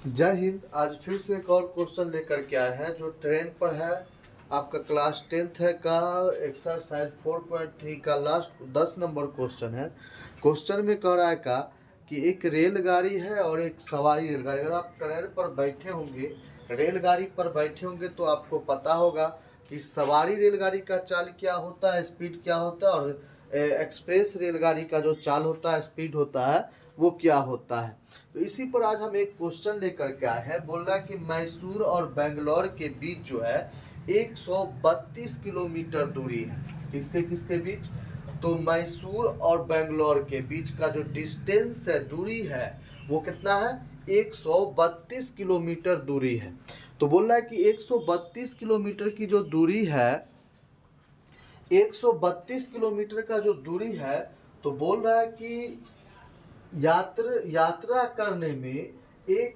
जय हिंद। आज फिर से एक और क्वेश्चन लेकर के आए हैं जो ट्रेंड पर है। आपका क्लास 10th है का एक्सरसाइज 4.3 का लास्ट 10 नंबर क्वेश्चन है। क्वेश्चन में कह रहा है का कि एक रेलगाड़ी है और एक सवारी रेलगाड़ी। अगर आप ट्रेन पर बैठे होंगे, रेलगाड़ी पर बैठे होंगे तो आपको पता होगा कि सवारी रेलगाड़ी का चाल क्या होता है, स्पीड क्या होता है, और एक्सप्रेस रेलगाड़ी का जो चाल होता है, स्पीड होता है, वो क्या होता है। तो इसी पर आज हम एक क्वेश्चन लेकर के आए हैं। बोल रहा है कि मैसूर और बेंगलोर के बीच जो है 132 किलोमीटर दूरी है। किसके किसके बीच? तो मैसूर और बेंगलोर के बीच का जो डिस्टेंस है, दूरी है, वो कितना है? 132 किलोमीटर दूरी है। तो बोल रहा है कि 132 किलोमीटर की जो दूरी है, 132 किलोमीटर का जो दूरी है, तो बोल रहा है कि यात्रा करने में एक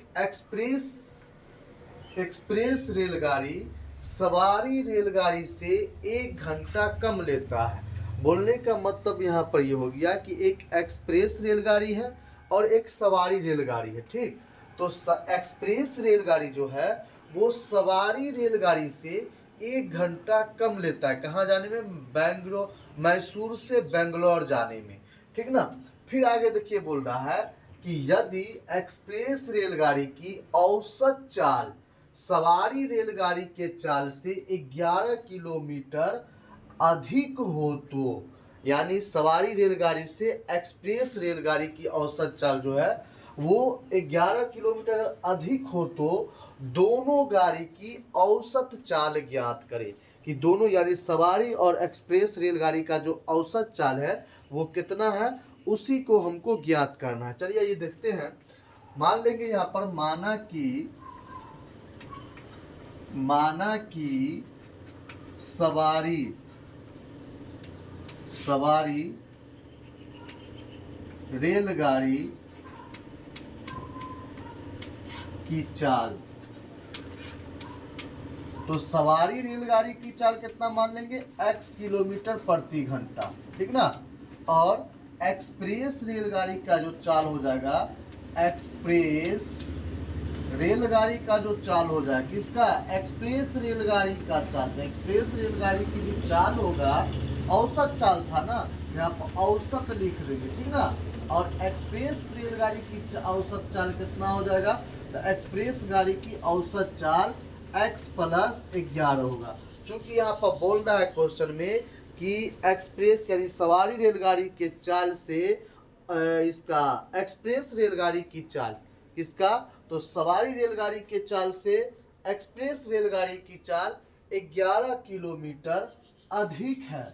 एक्सप्रेस रेलगाड़ी सवारी रेलगाड़ी से 1 घंटा कम लेता है। बोलने का मतलब यहाँ पर ये हो गया कि एक एक्सप्रेस रेलगाड़ी है और एक सवारी रेलगाड़ी है। ठीक, तो एक्सप्रेस रेलगाड़ी जो है वो सवारी रेलगाड़ी से 1 घंटा कम लेता है। कहाँ जाने में? बेंगलोर, मैसूर से बेंगलोर जाने में। ठीक ना। फिर आगे देखिए, बोल रहा है कि यदि एक्सप्रेस रेलगाड़ी की औसत चाल सवारी रेलगाड़ी के चाल से 11 किलोमीटर अधिक हो तो, यानी सवारी रेलगाड़ी से एक्सप्रेस रेलगाड़ी की औसत चाल जो है वो 11 किलोमीटर अधिक हो तो दोनों गाड़ी की औसत चाल ज्ञात करें। कि दोनों यानी सवारी और एक्सप्रेस रेलगाड़ी का जो औसत चाल है वो कितना है, उसी को हमको ज्ञात करना है। चलिए ये देखते हैं। मान लेंगे यहाँ पर माना कि सवारी रेलगाड़ी की चाल, तो सवारी रेलगाड़ी की चाल कितना मान लेंगे? x किलोमीटर प्रति घंटा। ठीक ना। और एक्सप्रेस रेलगाड़ी का जो चाल हो जाएगा, एक्सप्रेस रेलगाड़ी का जो चाल हो जाएगा, किसका? एक्सप्रेस रेलगाड़ी का चाल। तो एक्सप्रेस रेलगाड़ी की जो चाल होगा, औसत चाल था ना, यहाँ पर औसत लिख देंगे। ठीक ना। और एक्सप्रेस रेलगाड़ी की औसत चाल कितना हो जाएगा? तो एक्सप्रेस गाड़ी की औसत चाल x प्लस 11 होगा। चूंकि यहाँ पर बोल रहा है क्वेश्चन में कि एक्सप्रेस यानी सवारी रेलगाड़ी के चाल से इसका एक्सप्रेस रेलगाड़ी की चाल, किसका? तो सवारी रेलगाड़ी के चाल से एक्सप्रेस रेलगाड़ी की चाल 11 किलोमीटर अधिक है।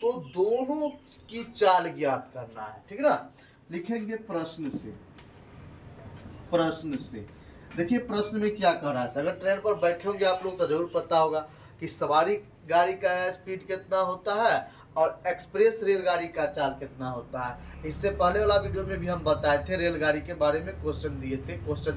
तो दोनों की चाल ज्ञात करना है। ठीक ना। लिखेंगे प्रश्न से। देखिए प्रश्न में क्या कह रहा है। अगर ट्रेन पर बैठे होंगे आप लोग तो जरूर पता होगा कि सवारी गाड़ी का स्पीड कितना होता है और एक्सप्रेस रेलगाड़ी का चाल कितना होता है। इससे पहले वाला वीडियो में भी हम बताए थे, रेलगाड़ी के बारे में क्वेश्चन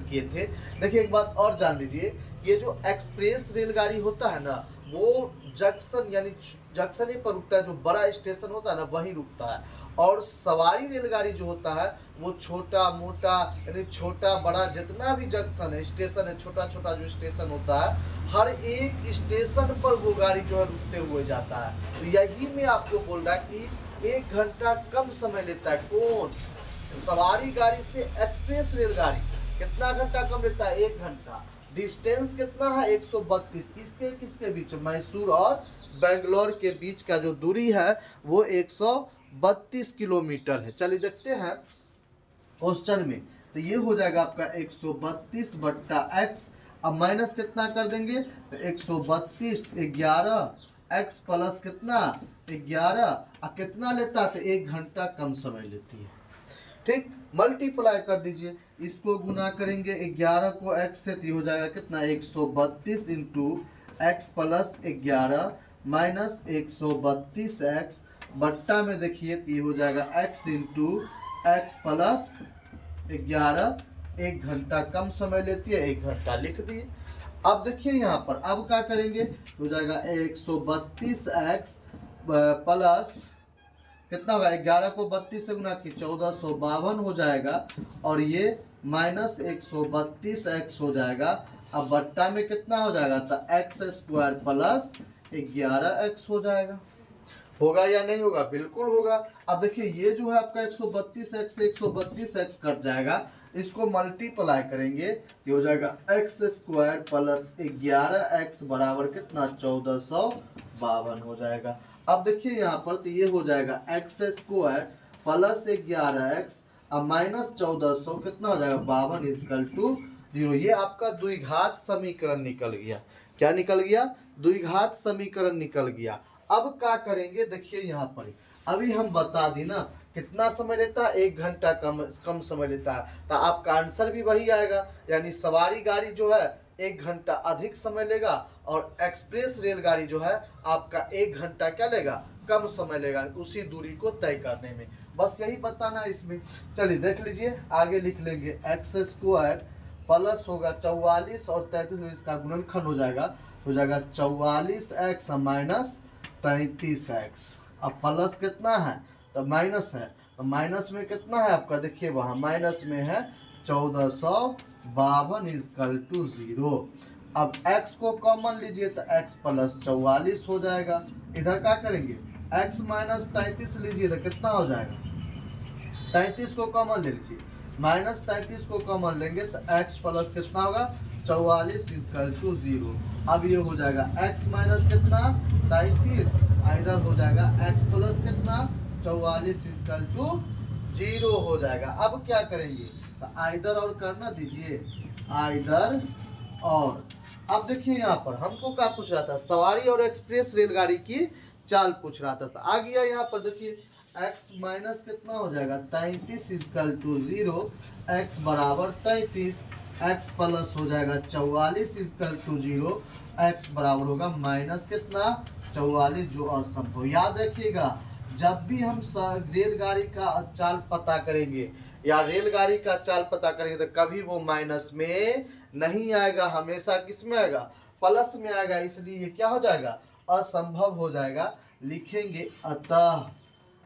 किए थे। देखिए एक बात और जान लीजिए, ये जो एक्सप्रेस रेलगाड़ी होता है ना, वो जंक्शन यानी जंक्शन ही पर रुकता है। जो बड़ा स्टेशन होता है ना, वहीं रुकता है। और सवारी रेलगाड़ी जो होता है वो छोटा मोटा यानी छोटा बड़ा जितना भी जंक्शन है, स्टेशन है, छोटा छोटा जो स्टेशन होता है, हर एक स्टेशन पर वो गाड़ी जो है रुकते हुए जाता है। तो यही में आपको बोल रहा है कि 1 घंटा कम समय लेता है। कौन? सवारी गाड़ी से एक्सप्रेस रेलगाड़ी कितना घंटा कम लेता है? 1 घंटा। डिस्टेंस कितना है? 132। किसके किसके बीच? मैसूर और बेंगलोर के बीच का जो दूरी है वो 132 किलोमीटर है। चलिए देखते हैं क्वेश्चन में। तो ये हो जाएगा आपका 132 बट्टा एक्स। अब माइनस कितना कर देंगे? तो 132 11 एक्स प्लस कितना? 11। और कितना लेता है? तो 1 घंटा कम समय लेती है। ठीक, मल्टीप्लाई कर दीजिए। इसको गुना करेंगे 11 को x से, तो हो जाएगा कितना? 132 into x plus 11 minus 132x बट्टा में देखिए तो ये हो जाएगा x इंटू एक्स प्लस 11। 1 घंटा कम समय लेती है, 1 घंटा लिख दिए। अब देखिए यहाँ पर अब क्या करेंगे? हो जाएगा 132x प्लस कितना होगा? 11 को 32 से गुना की 1452 हो जाएगा। और ये माइनस 132x हो जाएगा। अब बट्टा में कितना हो जाएगा, तो एक्स स्क्वायर प्लस 11x हो जाएगा। होगा या नहीं होगा, बिल्कुल होगा। अब देखिए ये जो है आपका 132x से 132x कट जाएगा, इसको मल्टीप्लाई करेंगे, ये हो जाएगा एक्स स्क्वायर प्लस 11x बराबर कितना 1452 हो जाएगा। अब देखिए यहाँ पर तो ये हो जाएगा एक्स स्क्वायर प्लस 11x अब माइनस 1400 कितना हो जाएगा 52 इजकल टू 0। ये आपका द्विघात समीकरण निकल गया। क्या निकल गया, द्विघात समीकरण निकल गया। अब क्या करेंगे, देखिए यहाँ पर अभी हम बता दी ना कितना समय लेता है, 1 घंटा कम समय लेता है, तो आपका आंसर भी वही आएगा। यानी सवारी गाड़ी जो है 1 घंटा अधिक समय लेगा और एक्सप्रेस रेलगाड़ी जो है आपका 1 घंटा क्या लेगा, कम समय लेगा उसी दूरी को तय करने में। बस यही बताना इसमें। चलिए देख लीजिए, आगे लिख लेंगे एक्स स्क्वायर प्लस होगा 44 और 33 इसका गुणनखंड हो जाएगा 44x माइनस 33x। अब प्लस कितना है, तो माइनस है, तो माइनस में कितना है आपका, देखिए वहाँ माइनस में है 1452 इजकल टू 0। अब x को कॉमन लीजिए तो x प्लस 44 हो जाएगा। इधर क्या करेंगे, x माइनस 33 लीजिए तो कितना हो जाएगा, 33 को कॉमन ले लीजिए, माइनस 33 को कॉमन लेंगे तो x प्लस कितना होगा 44 इजकल टू 0। अब ये हो जाएगा x माइनस कितना 33, इधर हो जाएगा x प्लस कितना 44 इजकल टू 0 हो जाएगा। अब क्या करेंगे, तो आइदर और करना दीजिए, आइदर और। अब देखिए यहाँ पर हमको क्या पूछ रहा था, सवारी और एक्सप्रेस रेलगाड़ी की चाल पूछ रहा था। तो आ गया यहाँ पर देखिए x माइनस कितना हो जाएगा 33 इजकल टू 0, x बराबर 33, x प्लस हो जाएगा 44 इजकल टू 0, x बराबर होगा माइनस कितना 44 जो असंभव। याद रखिएगा जब भी हम रेलगाड़ी का चाल पता करेंगे या रेलगाड़ी का चाल पता करेंगे तो कभी वो माइनस में नहीं आएगा, हमेशा किस में आएगा, प्लस में आएगा। इसलिए ये क्या हो जाएगा, असंभव हो जाएगा। लिखेंगे अतः,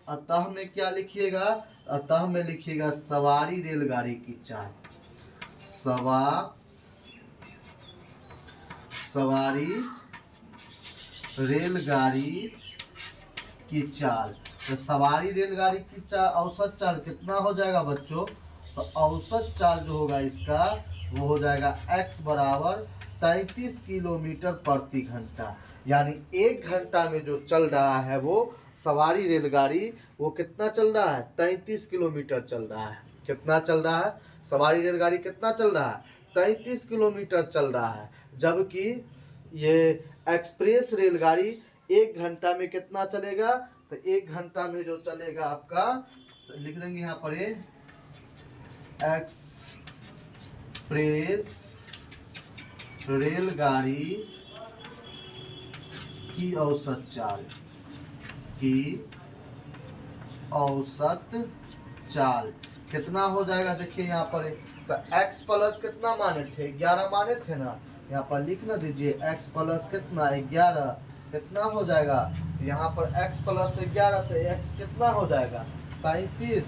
अतः में क्या लिखिएगा, अतः में लिखिएगा सवारी रेलगाड़ी की चाल, सवारी रेलगाड़ी की चाल। तो सवारी रेलगाड़ी की चाल औसत चाल कितना हो जाएगा बच्चों, तो औसत चाल जो होगा इसका वो हो जाएगा x बराबर 33 किलोमीटर प्रति घंटा। यानी 1 घंटा में जो चल रहा है वो सवारी रेलगाड़ी वो कितना चल रहा है 33 किलोमीटर चल रहा है। कितना चल रहा है, सवारी रेलगाड़ी कितना चल रहा है 33 किलोमीटर चल रहा है। जबकि ये एक्सप्रेस रेलगाड़ी 1 घंटा में कितना चलेगा, तो 1 घंटा में जो चलेगा आपका, लिख देंगे यहाँ पर ये एक्सप्रेस रेलगाड़ी की औसत चाल, की औसत चाल कितना हो जाएगा। देखिए यहाँ पर तो x प्लस कितना माने थे 11 माने थे ना, यहाँ पर लिख ना दीजिए x प्लस कितना 11 कितना हो जाएगा, यहाँ पर x प्लस 11 तो x कितना हो जाएगा 33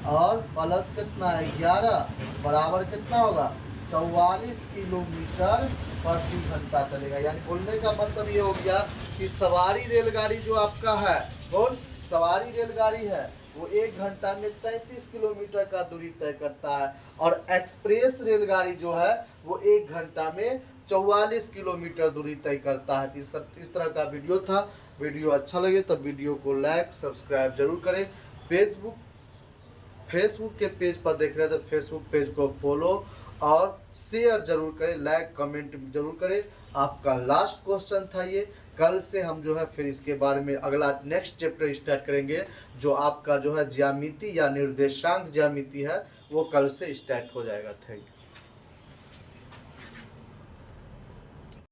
और प्लस कितना 11 बराबर कितना होगा 44 किलोमीटर प्रति घंटा चलेगा। यानी बोलने का मतलब ये हो गया कि सवारी रेलगाड़ी जो आपका है वो सवारी रेलगाड़ी है वो 1 घंटा में 33 किलोमीटर का दूरी तय करता है और एक्सप्रेस रेलगाड़ी जो है वो 1 घंटा में 44 किलोमीटर दूरी तय करता है। इस तरह का वीडियो था। वीडियो अच्छा लगे तो वीडियो को लाइक सब्सक्राइब जरूर करें। फेसबुक के पेज पर देख रहे हैं तो फेसबुक पेज को फॉलो और शेयर जरूर करें, लाइक कमेंट जरूर करें। आपका लास्ट क्वेश्चन था ये। कल से हम जो है फिर इसके बारे में अगला नेक्स्ट चैप्टर स्टार्ट करेंगे। जो आपका जो है ज्यामिति या निर्देशांक ज्यामिति है वो कल से स्टार्ट हो जाएगा। Thank you.